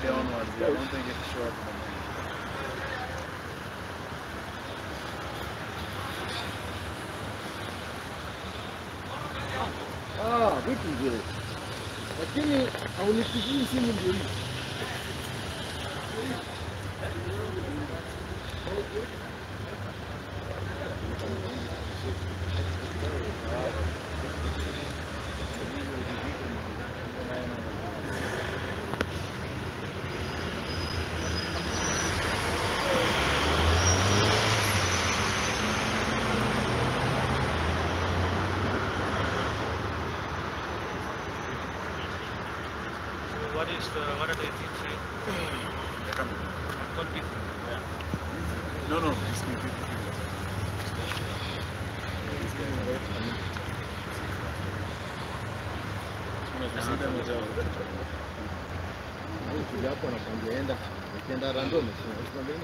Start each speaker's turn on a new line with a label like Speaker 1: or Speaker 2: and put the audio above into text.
Speaker 1: Friday onwards, I don't think it's short.
Speaker 2: Vipi vile. Lakini haunipigie simu ndio hivi.
Speaker 3: What are they saying?
Speaker 1: They're coming.
Speaker 3: 12 people.
Speaker 1: Yeah. No, it's going to be 50 people.
Speaker 2: Hapo anakwambia enda random. Usikwambie ni